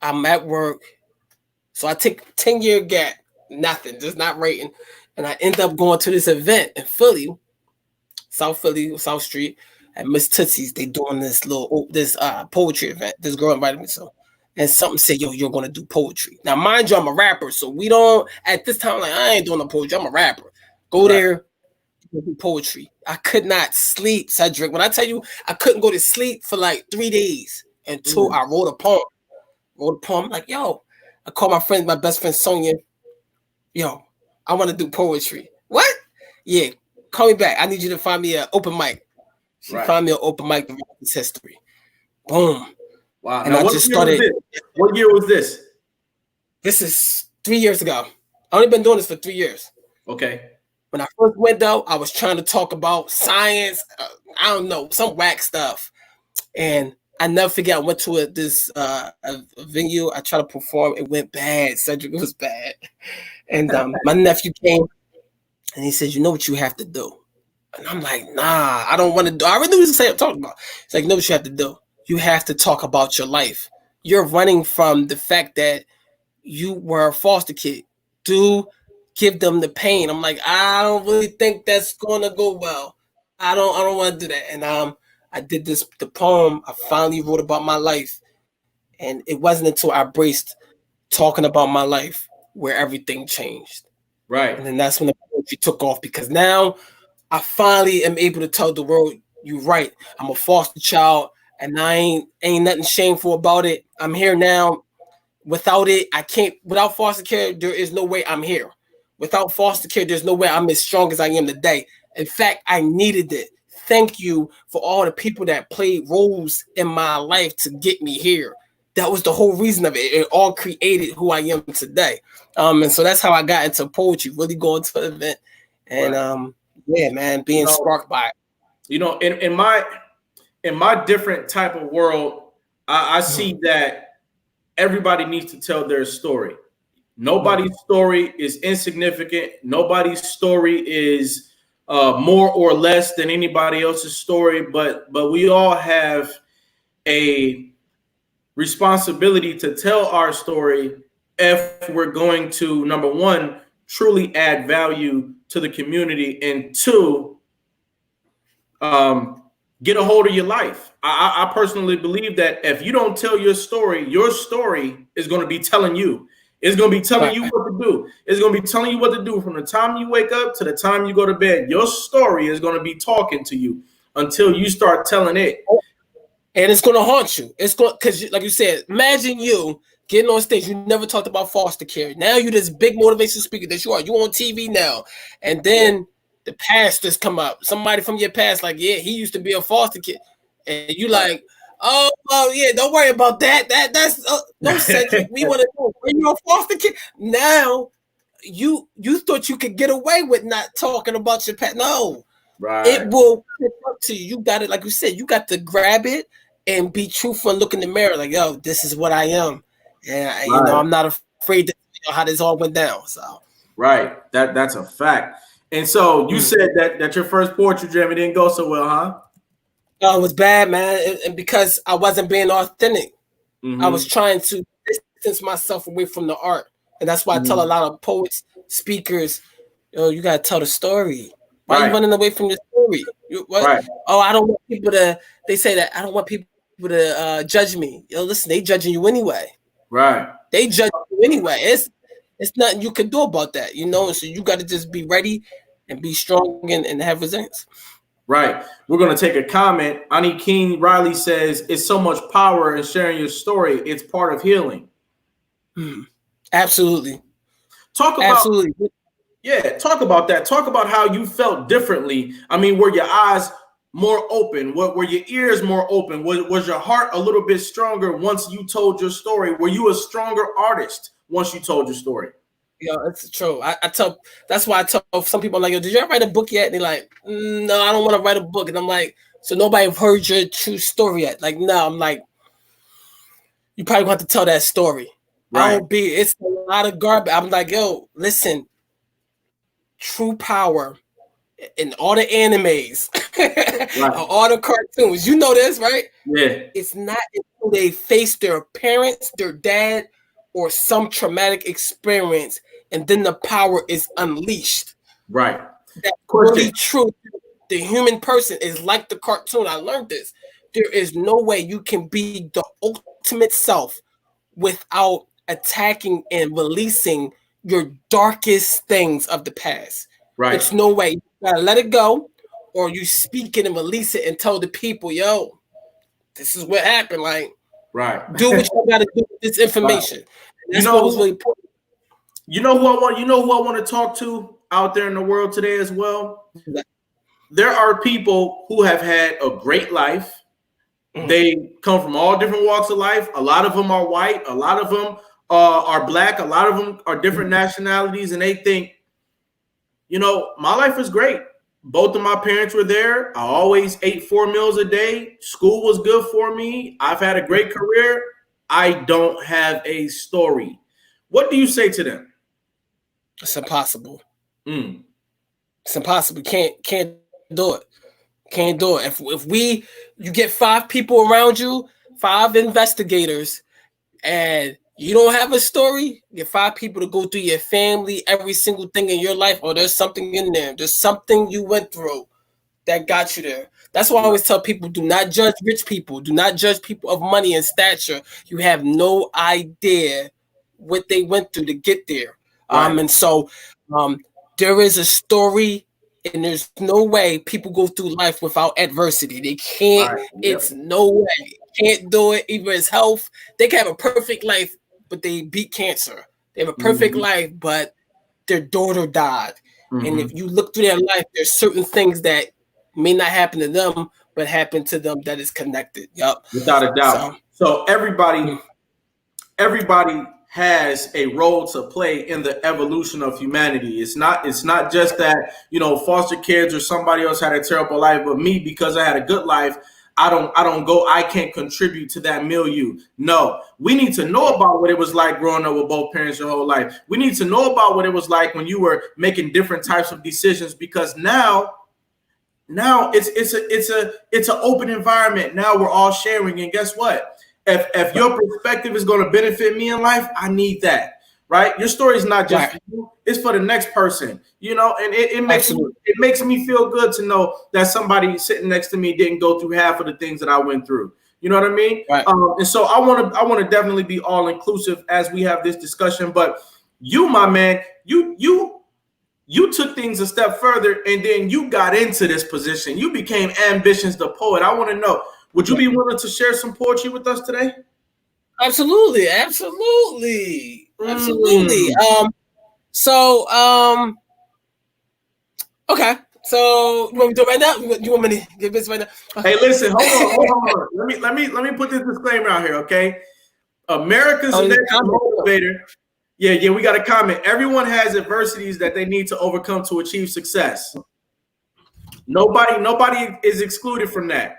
I'm at work, so I take 10-year gap. Nothing, just not writing. And I end up going to this event in Philly, South Street, at Miss Tootsie's. They doing this poetry event. This girl invited me to. And something said, yo, you're going to do poetry. Now, mind you, I'm a rapper. So we don't, at this time, like, I ain't doing no poetry. I'm a rapper. Go there, do poetry. I could not sleep, Cedric. When I tell you, I couldn't go to sleep for like 3 days until I wrote a poem. Like, yo, I called my best friend, Sonia. Yo, I want to do poetry. What? Yeah, call me back. I need you to find me an open mic. She found me an open mic of history. Boom. Wow. And now, I just started. What year was this? This is 3 years ago. I only been doing this for 3 years. Okay. When I first went though, I was trying to talk about science. I don't know, some whack stuff. And I never forget, I went to a venue. I tried to perform. It went bad. Cedric, it was bad. And my nephew came and he said, you know what you have to do? And I'm like, nah, I don't want to do. I already knew what he was talking about. It's like, you know what you have to do? You have to talk about your life. You're running from the fact that you were a foster kid. Give them the pain. I'm like, I don't really think that's gonna go well. I don't want to do that. And I did the poem. I finally wrote about my life. And it wasn't until I embraced talking about my life where everything changed. Right. And then that's when the poetry took off, because now I finally am able to tell the world, you're right. I'm a foster child and I ain't nothing shameful about it. I'm here now. Without it, I can't. Without foster care, there is no way I'm here. Without foster care, there's no way I'm as strong as I am today. In fact, I needed it. Thank you for all the people that played roles in my life to get me here. That was the whole reason of it. It all created who I am today. And so that's how I got into poetry, really going to an event. And yeah, man, being sparked by it. You know, in my different type of world, I see that everybody needs to tell their story. Nobody's story is insignificant. Nobody's story is more or less than anybody else's story, but we all have a responsibility to tell our story if we're going to, number one, truly add value to the community, and two, get a hold of your life. I personally believe that if you don't tell your story is going to be telling you. It's going to be telling you what to do. It's going to be telling you what to do from the time you wake up to the time you go to bed. Your story is going to be talking to you until you start telling it. And it's going to haunt you. It's going, because like you said, imagine you getting on stage. You never talked about foster care. Now you're this big motivational speaker that you are. You on TV now. And then the pastors come up. Somebody from your past like, yeah, he used to be a foster kid. And you like, oh, well, yeah, don't worry about that. That's no Cedric. We want to know, were you a foster kid? Now you thought you could get away with not talking about your past. No, right. It will pick up to you. You got it, like you said, you got to grab it and be truthful and look in the mirror, like, yo, this is what I am. And you know, I'm not afraid to how this all went down. So right. That's a fact. And so you said that your first poetry jam, it didn't go so well, huh? Oh, it was bad, man, and because I wasn't being authentic. I was trying to distance myself away from the art, and that's why I tell a lot of poets, speakers, yo, you gotta tell the story. Why are you running away from the story? What? Right. Oh, I don't want people to. They say that I don't want people to judge me. Yo, listen, they judging you anyway. Right. They judge you anyway. It's nothing you can do about that, you know. So you got to just be ready and be strong and have resilience. Right. We're going to take a comment. Ani King Riley says, it's so much power in sharing your story. It's part of healing. Absolutely. Talk about, absolutely. Yeah, talk about that. Talk about how you felt differently. I mean, were your eyes more open? Were your ears more open? Was your heart a little bit stronger once you told your story? Were you a stronger artist once you told your story? Yeah, it's true. I tell, that's why I tell some people, I'm like, yo, did you ever write a book yet? And they're like, no, I don't want to write a book. And I'm like, so nobody have heard your true story yet? Like, no, I'm like, you probably want to tell that story. Right. It's a lot of garbage. I'm like, yo, listen, true power in all the animes, right. all the cartoons, you know this, right? Yeah. It's not until they face their parents, their dad, or some traumatic experience, and then the power is unleashed. Right. That's really true. The human person is like the cartoon. I learned this. There is no way you can be the ultimate self without attacking and releasing your darkest things of the past. Right. It's no way. You gotta let it go, or you speak it and release it and tell the people, yo, this is what happened. Like, right. Do what you gotta do with this information. Right. That's what was really important. You know who I want to talk to out there in the world today as well? There are people who have had a great life. They come from all different walks of life. A lot of them are white. A lot of them are black. A lot of them are different nationalities. And they think, you know, my life is great. Both of my parents were there. I always ate 4 meals a day. School was good for me. I've had a great career. I don't have a story. What do you say to them? It's impossible. It's impossible. Can't do it. Can't do it. If you get 5 people around you, 5 investigators, and you don't have a story, get 5 people to go through your family, every single thing in your life. Oh, there's something in there. There's something you went through that got you there. That's why I always tell people, do not judge rich people. Do not judge people of money and stature. You have no idea what they went through to get there. Right. And so there is a story, and there's no way people go through life without adversity. They can't. Right. Yep. It's no way. Can't do it. Even as health, they can have a perfect life, but they beat cancer. They have a perfect life, but their daughter died. And if you look through their life, there's certain things that may not happen to them, but happen to them that is connected. Yep. Without a doubt. So everybody has a role to play in the evolution of humanity. It's not just that, you know, foster kids or somebody else had a terrible life, but me, because I had a good life, I can't contribute to that milieu. No, we need to know about what it was like growing up with both parents your whole life. We need to know about what it was like when you were making different types of decisions, because now it's an open environment. Now we're all sharing. And guess what? If your perspective is going to benefit me in life, I need that. Right? Your story is not just for you, it's for the next person, you know, and it makes me feel good to know that somebody sitting next to me didn't go through half of the things that I went through. You know what I mean? Right. And so I want to definitely be all inclusive as we have this discussion. But you, my man, you took things a step further, and then you got into this position. You became Ambitions the Poet. I want to know, would you be willing to share some poetry with us today? Absolutely. Okay. So you want me to do it right now? You want me to give this right now? Hey, listen, hold on. Let me put this disclaimer out here, okay? America's next motivator. Yeah, we got a comment. Everyone has adversities that they need to overcome to achieve success. Nobody is excluded from that.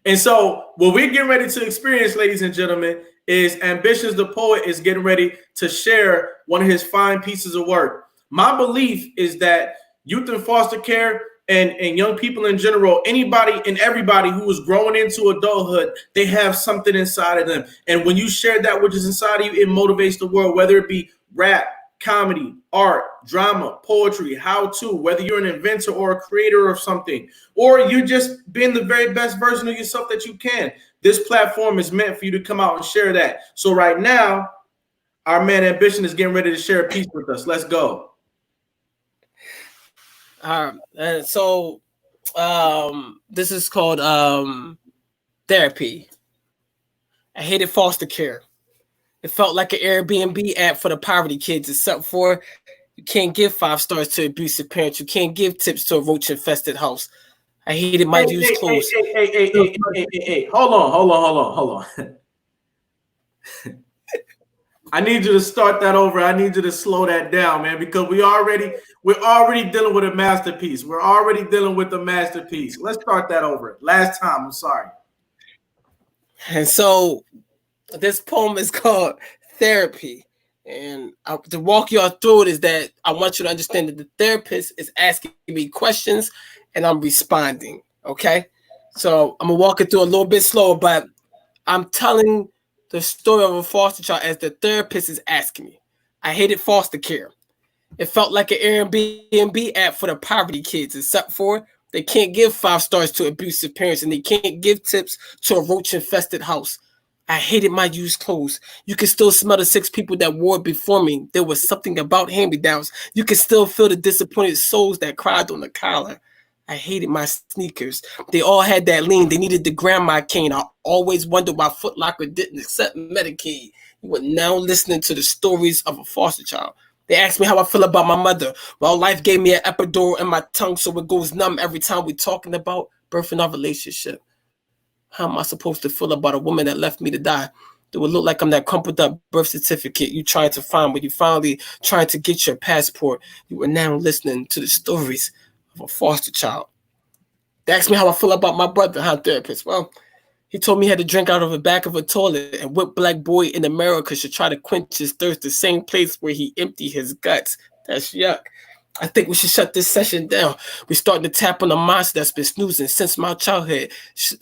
And so what we're getting ready to experience, ladies and gentlemen, is Ambitions the Poet is getting ready to share one of his fine pieces of work. My belief is that youth in foster care and young people in general, anybody and everybody who is growing into adulthood, they have something inside of them. And when you share that which is inside of you, it motivates the world, whether it be rap, comedy, art, drama, poetry, how to, whether you're an inventor or a creator of something, or you're just being the very best version of yourself that you can. This platform is meant for you to come out and share that. So right now, our man Ambition is getting ready to share a piece with us. Let's go. And so this is called therapy. I hated foster care. It felt like an Airbnb app for the poverty kids, except for you can't give 5 stars to abusive parents. You can't give tips to a roach-infested house. I hated my used clothes. Hey. Hold on. I need you to start that over. I need you to slow that down, man, because we're already dealing with a masterpiece. We're already dealing with a masterpiece. Let's start that over. Last time, I'm sorry. And so this poem is called Therapy. And to walk y'all through it is that I want you to understand that the therapist is asking me questions and I'm responding. Okay. So I'm gonna walk it through a little bit slower, but I'm telling the story of a foster child as the therapist is asking me. I hated foster care. It felt like an Airbnb app for the poverty kids, except for they can't give 5 stars to abusive parents and they can't give tips to a roach-infested house. I hated my used clothes. You could still smell the 6 people that wore it before me. There was something about hand-me-downs. You could still feel the disappointed souls that cried on the collar. I hated my sneakers. They all had that lean. They needed the grandma cane. I always wondered why Foot Locker didn't accept Medicaid. You are now listening to the stories of a foster child. They asked me how I feel about my mother. Well, life gave me an epidural in my tongue so it goes numb every time we're talking about birthing our relationship. How am I supposed to feel about a woman that left me to die? It would look like I'm that crumpled up birth certificate you trying to find when you finally trying to get your passport. You are now listening to the stories of a foster child. They asked me how I feel about my brother, therapist. Well, he told me he had to drink out of the back of a toilet and whip black boy in America should try to quench his thirst, the same place where he emptied his guts. That's yuck. I think we should shut this session down. We're starting to tap on a monster that's been snoozing since my childhood,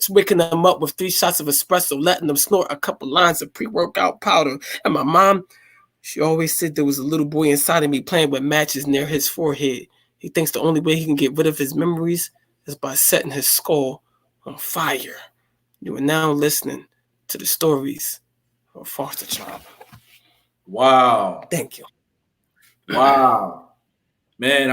waking them up with 3 shots of espresso, letting them snort a couple lines of pre-workout powder. And my mom, she always said there was a little boy inside of me playing with matches near his forehead. He thinks the only way he can get rid of his memories is by setting his skull on fire. You are now listening to the stories of a foster child. Wow. Thank you. Wow. Man,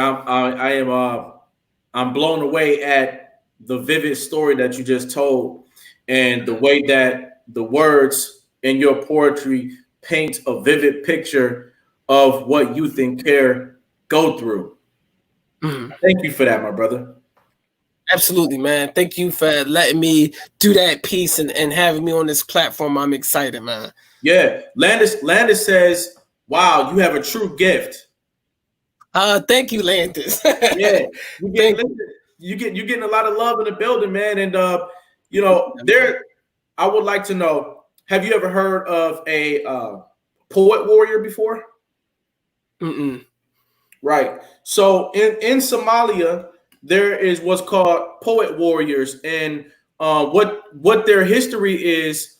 I'm blown away at the vivid story that you just told and the way that the words in your poetry paint a vivid picture of what youth and care go through. Thank you for that, my brother. Absolutely, man. Thank you for letting me do that piece and having me on this platform. I'm excited, man. Yeah. Landis says, wow, you have a true gift. Thank you, Landis. Yeah. You're getting a lot of love in the building, man. And you know, I would like to know, have you ever heard of a poet warrior before? Right. So in Somalia, there is what's called poet warriors, and what their history is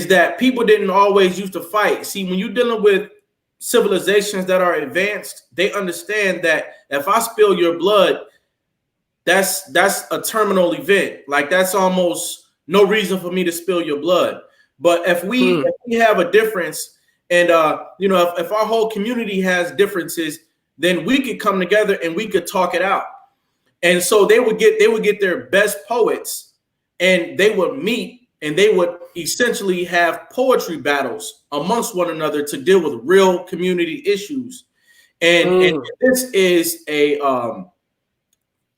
that people didn't always used to fight. See, when you're dealing with civilizations that are advanced, they understand that if I spill your blood, that's a terminal event. Like that's almost no reason for me to spill your blood. But if we have a difference, and you know, if our whole community has differences, then we could come together and we could talk it out. And so they would get their best poets and they would meet and they would essentially have poetry battles amongst one another to deal with real community issues. And this is a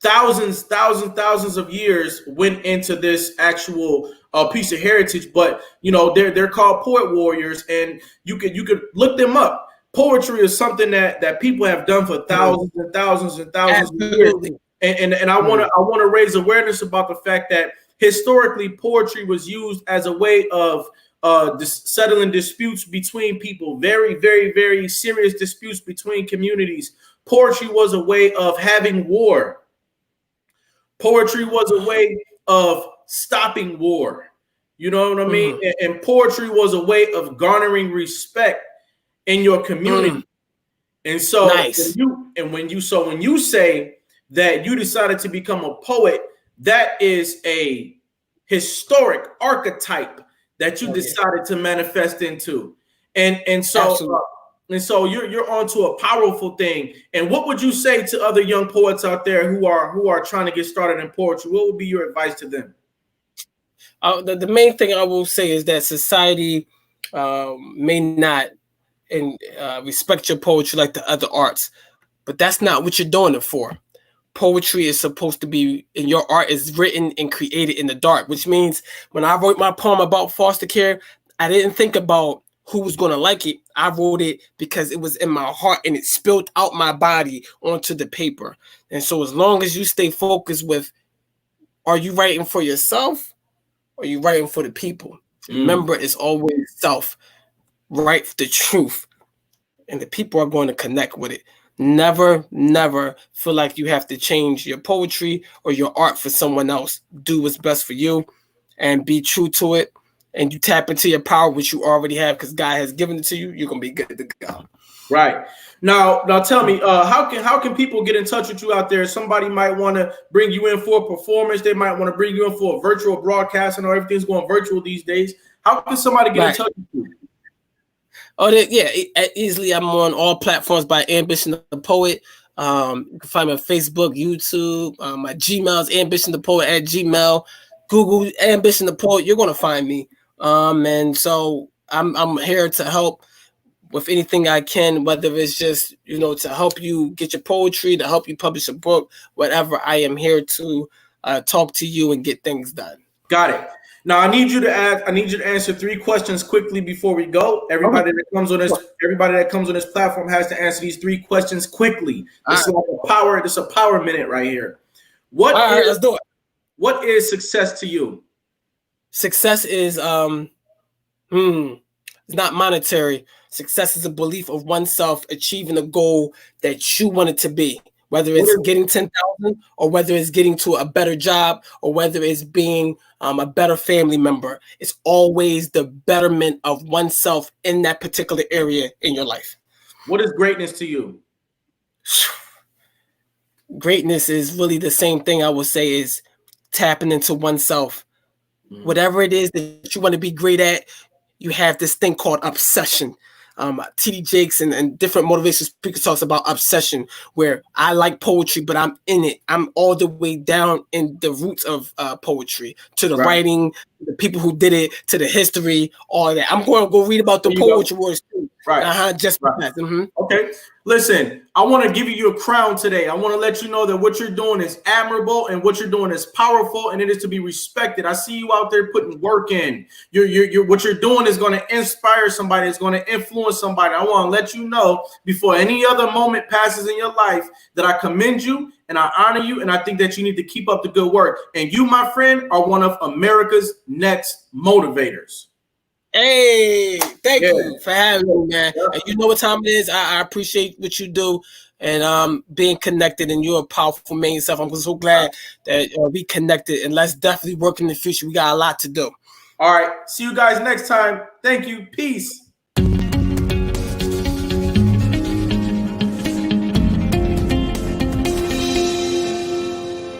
thousands of years went into this actual piece of heritage. But you know, they're called poet warriors, and you could look them up. Poetry is something that people have done for thousands and thousands and thousands of years. And I want to raise awareness about the fact that historically poetry was used as a way of settling disputes between people, very, very, very serious disputes between communities. Poetry was a way of having war. Poetry was a way of stopping war. You know what I mean? And poetry was a way of garnering respect in your community. And so nice. when you say that you decided to become a poet, that is a historic archetype that you decided to manifest into. And so you're onto a powerful thing. And what would you say to other young poets out there who are trying to get started in poetry? What would be your advice to them? The main thing I will say is that society may not respect your poetry like the other arts, but that's not what you're doing it for. Poetry is supposed to be, and your art is written and created in the dark, which means when I wrote my poem about foster care, I didn't think about who was going to like it. I wrote it because it was in my heart and it spilled out my body onto the paper. And so as long as you stay focused with, are you writing for yourself or are you writing for the people? Remember, it's always self. Write the truth, and the people are going to connect with it. Never feel like you have to change your poetry or your art for someone else. Do what's best for you and be true to it. And you tap into your power, which you already have because God has given it to you. You're going to be good to go. Right. Now tell me, how can people get in touch with you out there? Somebody might want to bring you in for a performance. They might want to bring you in for a virtual broadcast. I know everything's going virtual these days. How can somebody get in touch with you? Oh, easily. I'm on all platforms by Ambition the Poet. You can find me on Facebook, YouTube. My Gmail is Ambition the Poet at Gmail. Google Ambition the Poet. You're going to find me. And so I'm here to help with anything I can, whether it's just, to help you get your poetry, to help you publish a book, whatever. I am here to talk to you and get things done. Got it. Now I need you to answer 3 questions quickly before we go. Everybody that comes on this platform has to answer these 3 questions quickly. It's like a power minute right here. Let's do it. What is success to you? Success is it's not monetary. Success is a belief of oneself achieving a goal that you want it to be. Whether it's getting 10,000 or whether it's getting to a better job or whether it's being a better family member, it's always the betterment of oneself in that particular area in your life. What is greatness to you? Greatness is really the same thing. I would say is tapping into oneself. Whatever it is that you want to be great at, you have this thing called obsession. T.D. Jakes and different motivational speakers talks about obsession, where I like poetry, but I'm in it. I'm all the way down in the roots of poetry, to the writing, the people who did it, to the history, all that. I'm going to go read about the poetry words too. Right. Just that. Okay. Listen, I want to give you a crown today. I want to let you know that what you're doing is admirable and what you're doing is powerful and it is to be respected. I see you out there putting work in. What you're doing is going to inspire somebody. It's going to influence somebody. I want to let you know before any other moment passes in your life that I commend you and I honor you. And I think that you need to keep up the good work. And you, my friend, are one of America's next motivators. Hey, thank you for having me, man. And you know what time it is. I appreciate what you do and being connected. And you're a powerful man yourself. I'm so glad that we connected. And let's definitely work in the future. We got a lot to do. All right. See you guys next time. Thank you. Peace.